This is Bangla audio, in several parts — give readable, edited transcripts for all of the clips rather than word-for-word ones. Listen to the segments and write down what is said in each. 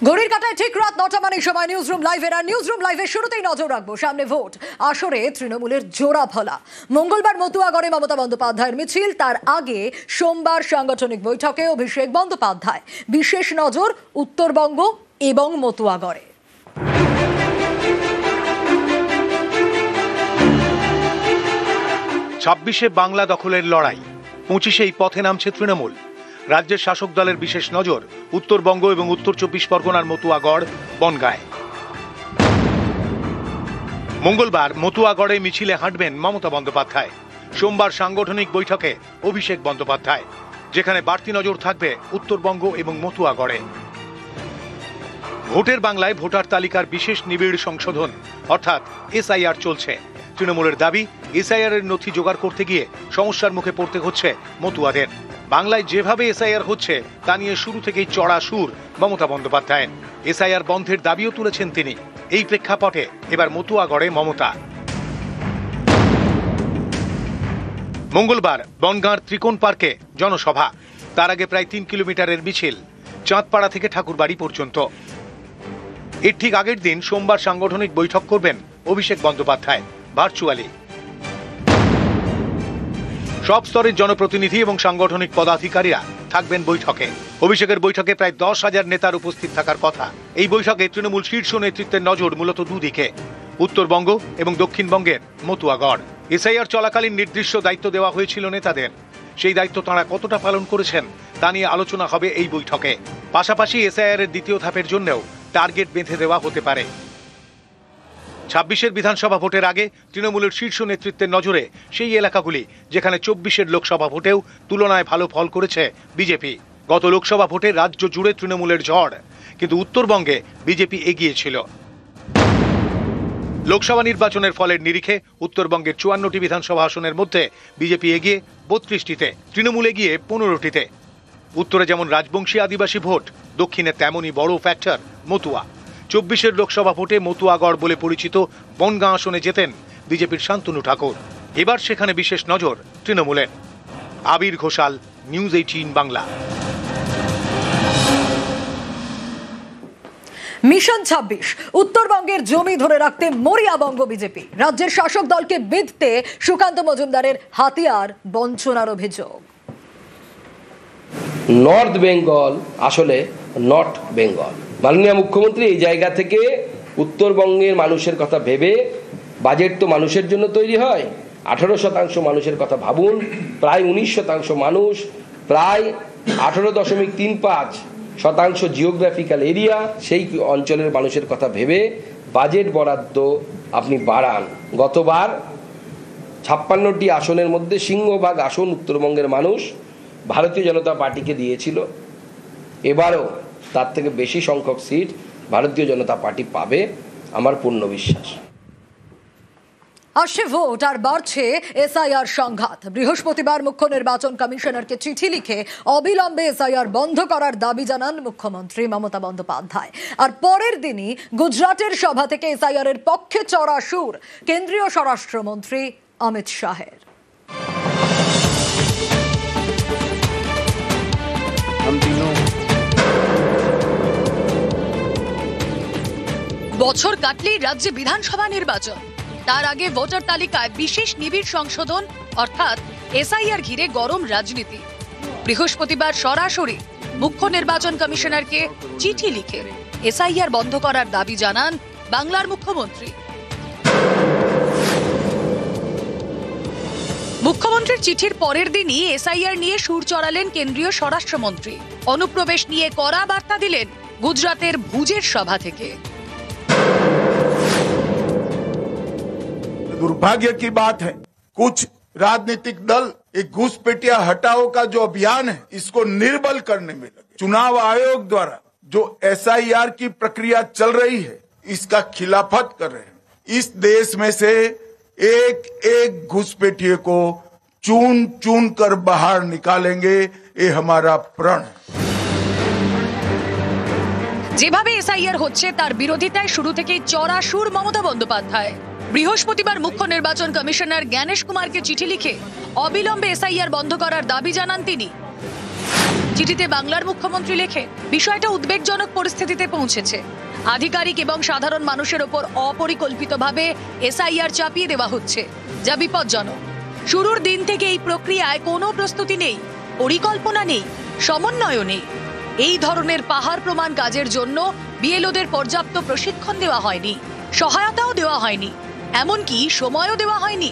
ঘড়ির কাঁটায় ঠিক রাত ৯টা মানে সময় নিউজরুম লাইভের। আর নিউজরুম লাইভের শুরুতেই নজর রাখবো সামনে ভোট আসরে তৃণমূলের জোড়া ফলা। মঙ্গলবার মতুয়াগড়ে মমতা বন্দ্যোপাধ্যায়ের মিছিল, তার আগে সোমবার সাংগঠনিক বৈঠকে অভিষেক বন্দ্যোপাধ্যায়। বিশেষ নজর উত্তরবঙ্গ এবং মতুয়াগড়ে। ছাব্বিশে বাংলা দখলের লড়াই, 25-এই পথে নামছে তৃণমূল। রাজ্যের শাসক দলের বিশেষ নজর উত্তরবঙ্গ এবং উত্তর 24 পরগনার মতুয়াগড়, বনগাঁয়। মঙ্গলবার মতুয়াগড়ে মিছিলে হাঁটবেন মমতা বন্দ্যোপাধ্যায়। সোমবার সাংগঠনিক বৈঠকে অভিষেক বন্দ্যোপাধ্যায়, যেখানে বাড়তি নজর থাকবে উত্তরবঙ্গ এবং মতুয়াগড়ে। ভোটের বাংলায় ভোটার তালিকার বিশেষ নিবিড় সংশোধন অর্থাৎ এসআইআর চলছে। তৃণমূলের দাবি, এসআইআর এর নথি জোগাড় করতে গিয়ে সমস্যার মুখে পড়তে হচ্ছে মতুয়াদের। বাংলায় যেভাবে এসআইআর হচ্ছে তা নিয়ে শুরু থেকেই চড়া সুর মমতা বন্দ্যোপাধ্যায়। এসআইআর বন্ধের দাবিও তুলেছেন তিনি। এই প্রেক্ষাপটে এবার মতুয়াগড়ে মমতা। মঙ্গলবার বনগাঁর ত্রিকোণ পার্কে জনসভা, তার আগে প্রায় 3 কিলোমিটারের মিছিল চাঁদপাড়া থেকে ঠাকুরবাড়ি পর্যন্ত। এর ঠিক আগের দিন সোমবার সাংগঠনিক বৈঠক করবেন অভিষেক বন্দ্যোপাধ্যায় ভার্চুয়ালি। সব স্তরের জনপ্রতিনিধি এবং সাংগঠনিক পদাধিকারীরা থাকবেন বৈঠকে। অভিষেকের বৈঠকে প্রায় 10,000 নেতার উপস্থিত থাকার কথা। এই বৈঠকে তৃণমূল শীর্ষ নেতৃত্বের নজর মূলত দুদিকে, উত্তরবঙ্গ এবং দক্ষিণবঙ্গের মতুয়াগড়। এসআইআর চলাকালীন নির্দিষ্ট দায়িত্ব দেওয়া হয়েছিল নেতাদের। সেই দায়িত্ব তাঁরা কতটা পালন করেছেন তা নিয়ে আলোচনা হবে এই বৈঠকে। পাশাপাশি এসআইআর এর দ্বিতীয় ধাপের জন্যও টার্গেট বেঁধে দেওয়া হতে পারে। 26-এর বিধানসভা ভোটের আগে তৃণমূলের শীর্ষ নেতৃত্বের নজরে সেই এলাকাগুলি যেখানে 24-এর লোকসভা ভোটেও তুলনায় ভালো ফল করেছে বিজেপি। গত লোকসভা ভোটে রাজ্য জুড়ে তৃণমূলের ঝড়, কিন্তু উত্তরবঙ্গে বিজেপি এগিয়ে ছিল। লোকসভা নির্বাচনের ফলের নিরিখে উত্তরবঙ্গের 54টি বিধানসভা আসনের মধ্যে বিজেপি এগিয়ে 32টিতে, তৃণমূল এগিয়ে 15টিতে। উত্তরে যেমন রাজবংশী আদিবাসী ভোট, দক্ষিণে তেমনই বড় ফ্যাক্টর মতুয়া। 24-এর লোকসভা ভোটে মতুয়াগড় বলে পরিচিত বনগাঁ আসনে জেতেন বিজেপির শান্তনু ঠাকুর। এবার সেখানে বিশেষ নজর তৃণমূলের। আবির ঘোষাল, নিউজ 18 বাংলা। মিশন 26, উত্তরবঙ্গের জমি ধরে রাখতে মরিয়াবঙ্গ বিজেপি। রাজ্যের শাসক দলকে বিঁধতে সুকান্ত মজুমদারের হাতিয়ার বঞ্চনার অভিযোগ। নর্থ বেঙ্গল আসলে নট বেঙ্গল। মাননীয় মুখ্যমন্ত্রী এই জায়গা থেকে উত্তরবঙ্গের মানুষের কথা ভেবে, বাজেট তো মানুষের জন্য তৈরি হয়, 18% মানুষের কথা ভাবুন, প্রায় 19% মানুষ, প্রায় 18.35% জিওগ্রাফিক্যাল এরিয়া, সেই অঞ্চলের মানুষের কথা ভেবে বাজেট বরাদ্দ আপনি বাড়ান। গতবার 56টি আসনের মধ্যে সিংহভাগ আসন উত্তরবঙ্গের মানুষ ভারতীয় জনতা পার্টিকে দিয়েছিল। এবারও তার থেকে বেশি সংখ্যক সিট ভারতীয় জনতা পার্টি পাবে, আমার পূর্ণ বিশ্বাস। আসছে ভোট আর বাড়ছে এসআইআর সংঘাত। বৃহস্পতিবার মুখ্য নির্বাচন কমিশনারকে চিঠি লিখে অবিলম্বে এসআইআর বন্ধ করার দাবি জানান মুখ্যমন্ত্রী মমতা বন্দ্যোপাধ্যায়। আর পরের দিনই গুজরাটের সভা থেকে এসআইআর এর পক্ষে চড়া সুর কেন্দ্রীয় স্বরাষ্ট্রমন্ত্রী অমিত শাহের। বছর কাটলেই রাজ্যে বিধানসভা নির্বাচন, তার আগে ভোটার তালিকায় বিশেষ নিবিড় সংশোধন অর্থাৎ এসআইআর ঘিরে গরম রাজনীতি। বৃহস্পতিবার সরাসরি মুখ্য নির্বাচন কমিশনারকে চিঠি লিখে এসআইআর বন্ধ করার দাবি জানান বাংলার মুখ্যমন্ত্রী। মুখ্যমন্ত্রীর চিঠির পরের দিনই এসআইআর নিয়ে সুর চড়ালেন কেন্দ্রীয় স্বরাষ্ট্রমন্ত্রী। অনুপ্রবেশ নিয়ে কড়া বার্তা দিলেন গুজরাটের ভুজের সভা থেকে। दुर्भाग्य की बात है, कुछ राजनीतिक दल एक घुसपैठिया हटाओ का जो अभियान है इसको निर्बल करने में लगे। चुनाव आयोग द्वारा जो एसआईआर की प्रक्रिया चल रही है इसका खिलाफत कर रहे हैं। इस देश में से एक एक घुसपैठिए को चुन चुन कर बाहर निकालेंगे, ये हमारा प्रण है। যেভাবে এসআইআর হচ্ছে তার বিরোধিতায় শুরু থেকেই চড়া সুর মমতা বন্দ্যোপাধ্যায়। বৃহস্পতিবার মুখ্য নির্বাচন কমিশনার জ্ঞানেশ কুমারকে চিঠি লিখে অবিলম্বে এসআইআর বন্ধ করার দাবি জানান তিনি। চিঠিতে বাংলার মুখ্যমন্ত্রী লেখেন, বিষয়টা উদ্বেগজনক পরিস্থিতিতে পৌঁছেছে। আধিকারিক এবং সাধারণ মানুষের ওপর অপরিকল্পিতভাবে এসআইআর চাপিয়ে দেওয়া হচ্ছে, যা বিপজ্জনক। শুরুর দিন থেকে এই প্রক্রিয়ায় কোনো প্রস্তুতি নেই, পরিকল্পনা নেই, সমন্বয় নেই। এই ধরনের পাহাড় প্রমাণ কাজের জন্য বিএলওদের পর্যাপ্ত প্রশিক্ষণ দেওয়া হয়নি, সহায়তাও দেওয়া হয়নি, এমনকি সময়ও দেওয়া হয়নি,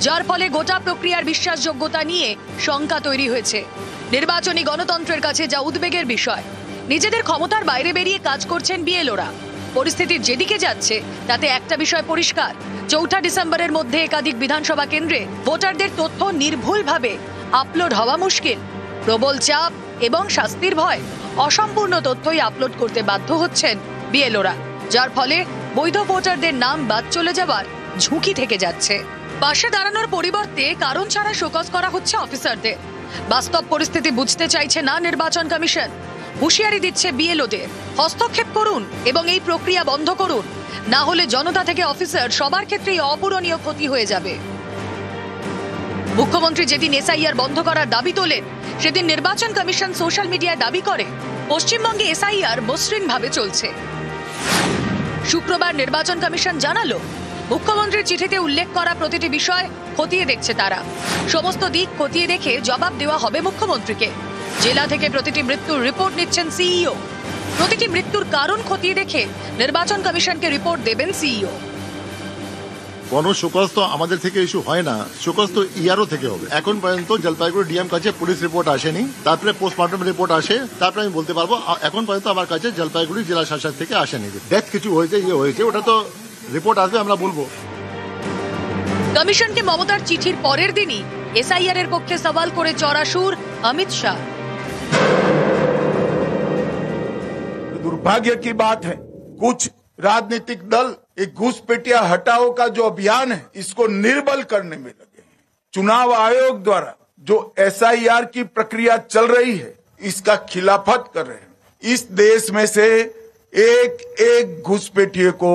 যার ফলে গোটা প্রক্রিয়ার বিশ্বাসযোগ্যতা নিয়ে শঙ্কা তৈরি হয়েছে। নির্বাচনী গণতন্ত্রের কাছে যা উদ্বেগের বিষয়। নিজেদের ক্ষমতার বাইরে বেরিয়ে কাজ করছেন বিএলওরা। পরিস্থিতির যেদিকে যাচ্ছে তাতে একটা বিষয় পরিষ্কার, ৪ ডিসেম্বরের মধ্যে একাধিক বিধানসভা কেন্দ্রে ভোটারদের তথ্য নির্ভুলভাবে আপলোড হওয়া মুশকিল। প্রবল চাপ এবং শাস্তির ভয় অসম্পূর্ণ তথ্যই আপলোড করতে বাধ্য হচ্ছেন বিএলওরা, যার ফলে বৈধ ভোটারদের নাম বাদ চলে যাওয়ার ঝুঁকি থেকে যাচ্ছে। পাশে দাঁড়ানোর পরিবর্তে কারণ ছাড়া শোকজ করা হচ্ছে অফিসারদের। বাস্তব পরিস্থিতি বুঝতে চাইছে না নির্বাচন কমিশন। হুঁশিয়ারি দিচ্ছে বিএলওদের, হস্তক্ষেপ করুন এবং এই প্রক্রিয়া বন্ধ করুন, না হলে জনতা থেকে অফিসার সবার ক্ষেত্রেই অপূরণীয় ক্ষতি হয়ে যাবে। মুখ্যমন্ত্রী যেদিন এসআইআর বন্ধ করার দাবি তোলেন, সেদিন নির্বাচন কমিশন সোশ্যাল মিডিয়ায় দাবি করে পশ্চিমবঙ্গে এসআইআর মসৃণভাবে চলছে। শুক্রবার নির্বাচন কমিশন জানালো, মুখ্যমন্ত্রীর চিঠিতে উল্লেখ করা প্রতিটি বিষয় খতিয়ে দেখছে তারা। সমস্ত দিক খতিয়ে দেখে জবাব দেওয়া হবে মুখ্যমন্ত্রীকে। জেলা থেকে প্রতিটি মৃত্যুর রিপোর্ট নিচ্ছেন সিইও। প্রতিটি মৃত্যুর কারণ খতিয়ে দেখে নির্বাচন কমিশনকে রিপোর্ট দেবেন সিইও। কোনো শোকজ তো আমাদের থেকে ইস্যু হয় না, শোকজ তো ইয়ারও থেকে হবে। এখন পর্যন্ত জলপাইগুড়ি ডিএম কাছে পুলিশ রিপোর্ট আসেনি, তারপরে পোস্টমর্টম রিপোর্ট আসে, তারপরে আমি বলতে পারবো। এখন পর্যন্ত আমার কাছে জলপাইগুড়ি জেলা শাসক থেকে আসেনি। ডেথ কিছু হয়েছে, ইয়ে হয়েছে, ওটা তো রিপোর্ট আসবে, আমরা বলবো। কমিশনকে মমতার চিঠির পরের দিনই এসআইআর এর পক্ষে সওয়াল করে চড়া সুর অমিত শাহ। दुर्भाग्य की बात है, कुछ राजनीतिक दल एक घुसपैठिया हटाओ का जो अभियान है इसको निर्बल करने में लगे हैं। चुनाव आयोग द्वारा जो एसआईआर की प्रक्रिया चल रही है इसका खिलाफत कर रहे हैं। इस देश में से एक एक घुसपैठिए को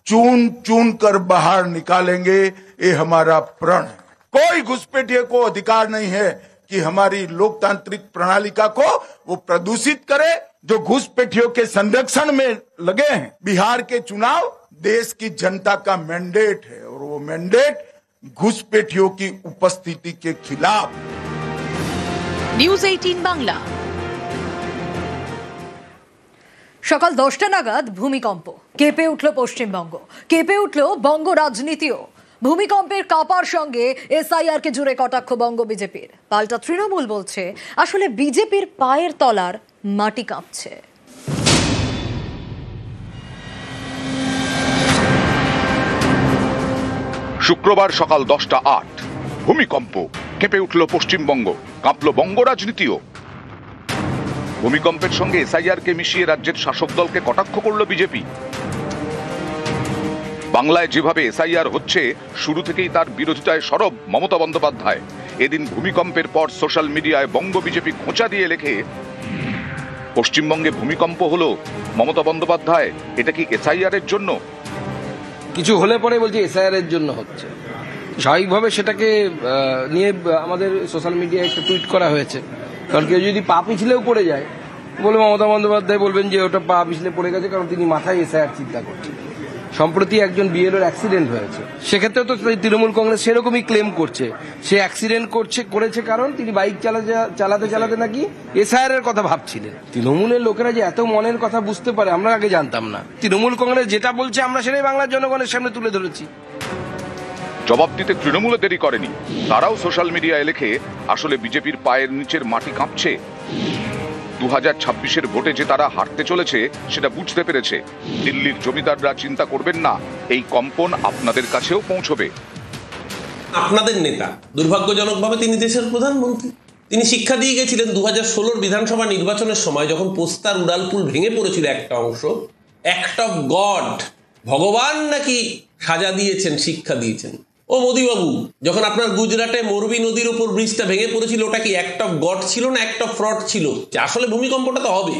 चुन चुन कर बाहर निकालेंगे, ये हमारा प्रण है। कोई घुसपैठिए को अधिकार नहीं है कि हमारी लोकतांत्रिक प्रणालिका को वो प्रदूषित करे। जो घुसपैठियों के संरक्षण में लगे हैं, बिहार के चुनाव देश की जनता का मैंडेट है और वो मैंडेट घुसपैठियों की उपस्थिति के खिलाफ। নিউজ 18 বাংলা। সকাল 10টা নাগাদ ভূমিকম্প, কেঁপে উঠল পশ্চিমবঙ্গ, কেঁপে উঠল বঙ্গ রাজনীতিও। ভূমিকম্পের কাঁপার সঙ্গে এসআইআর কে জুড়ে কটাক্ষ বঙ্গ বিজেপির। পাল্টা তৃণমূল বলছে আসলে বিজেপির পায়ের তলার মাটি কাঁপছে। শুক্রবার সকাল 10:08, ভূমিকম্প, কেঁপে উঠল পশ্চিমবঙ্গ, কাঁপল বঙ্গ রাজনীতিও। ভূমিকম্পের সঙ্গে এসআইআর কে মিশিয়ে রাজ্যের শাসক দলকে কটাক্ষ করল বিজেপি। বাংলায় যেভাবে এসআইআর হচ্ছে, শুরু থেকেই তার বিরোধিতায় সরব মমতা বন্দ্যোপাধ্যায়। এদিন ভূমিকম্পের পর সোশ্যাল মিডিয়ায় বঙ্গ বিজেপি খোঁচা দিয়ে লেখে, পশ্চিমবঙ্গে ভূমিকম্প হলো, মমতা বন্দ্যোপাধ্যায় এটা কি এসআইআর এর জন্য? কিছু হলে পরে বলছে এসআইআর এর জন্য হচ্ছে। স্বাভাবিকভাবে সেটাকে নিয়ে আমাদের সোশ্যাল মিডিয়ায় একটা টুইট করা হয়েছে। কারণ কেউ যদি পা পিছলেও পড়ে যায়, বলে মমতা বন্দ্যোপাধ্যায় বলবেন যে ওটা পা পিছলে পড়ে গেছে কারণ তিনি মাথায় এসআইআর চিন্তা করছেন। সম্প্রতি একজন বিএলওর অ্যাক্সিডেন্ট হয়েছে, সেক্ষেত্রেও তো তৃণমূল কংগ্রেস সেরকমই ক্লেম করছে। সে অ্যাক্সিডেন্ট করেছে কারণ তিনি বাইক চালাতে চালাতে নাকি এসআইআর এর কথা ভাবছিলেন। তৃণমূলের লোকেরা যে এত মনের কথা বুঝতে পারে আমরা আগে জানতাম না। তৃণমূল কংগ্রেস যেটা বলছে আমরা সেটাই বাংলার জনগণের সামনে তুলে ধরেছি। জবাব দিতে তৃণমূলে দেরি করেনি, তারাও সোশ্যাল মিডিয়ায় লেখে আসলে বিজেপির পায়ের নিচের মাটি কাঁপছে। 2026-এর ভোটে যে তারা হারতে চলেছে সেটা বুঝতে পেরেছে। দিল্লির জমিদাররা চিন্তা করবেন না, এই কম্পন আপনাদের কাছেও পৌঁছবে। আপনাদের নেতা, দুর্ভাগ্যজনকভাবে তিনি দেশের প্রধানমন্ত্রী। তিনি শিক্ষা দিয়ে গেছিলেন 2016 বিধানসভা নির্বাচনের সময়, যখন পোস্তার উড়ালপুল ভেঙে পড়েছিল একটা অংশ, অ্যাক্ট অফ গড, ভগবান নাকি সাজা দিয়েছেন, শিক্ষা দিয়েছেন। ও মোদিবাবু, যখন আপনার গুজরাটে মোরবি নদীর উপর ব্রিজটা ভেঙে পড়েছিল, ওটা কি অ্যাক্ট অফ গড ছিল না অ্যাক্ট অফ ফ্রড ছিল? যে আসলে ভূমিকম্পটা তো হবে,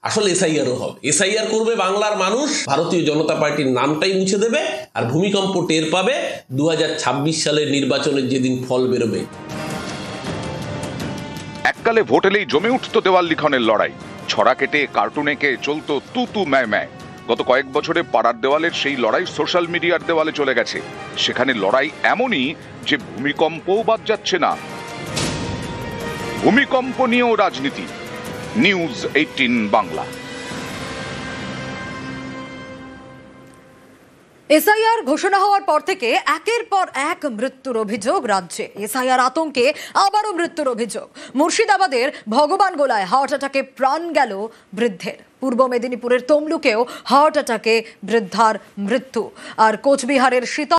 আসলে এসআইআরও হবে। এসআইআর করবে বাংলার মানুষ, ভারতীয় জনতা পার্টির নামটাই মুছে দেবে, আর ভূমিকম্প টের পাবে 2026 সালের নির্বাচনের যেদিন ফল বেরোবে। এক শীতকালে ভোট এলেই জমে উঠত দেওয়াল লিখনের লড়াই, ছড়া কেটে কার্টুন এঁকে চলতো তু তু ম্যায় ম্যায়। গত কয়েক বছরে পাড়ার দেওয়ালের সেই লড়াই সোশ্যাল মিডিয়ার দেওয়ালে চলে গেছে। সেখানে লড়াই এমনই যে ভূমিকম্পও বাদ যাচ্ছে না। ভূমিকম্প নিয়েও রাজনীতি। নিউজ 18 বাংলা। এসআইআর ঘোষণা হওয়ার পর থেকে একের পর এক মৃত্যুর অভিযোগ রাজ্যে। এসআইআর আতঙ্কে আবারও মৃত্যুর অভিযোগ। মুর্শিদাবাদের ভগবানগোলায় হার্ট অ্যাটাকে প্রাণ গেল বৃদ্ধের। পূর্ব মেদিনীপুরের তমলুকেও হার্ট অ্যাটাকে বৃদ্ধার মৃত্যু। আর কোচবিহারের শীতল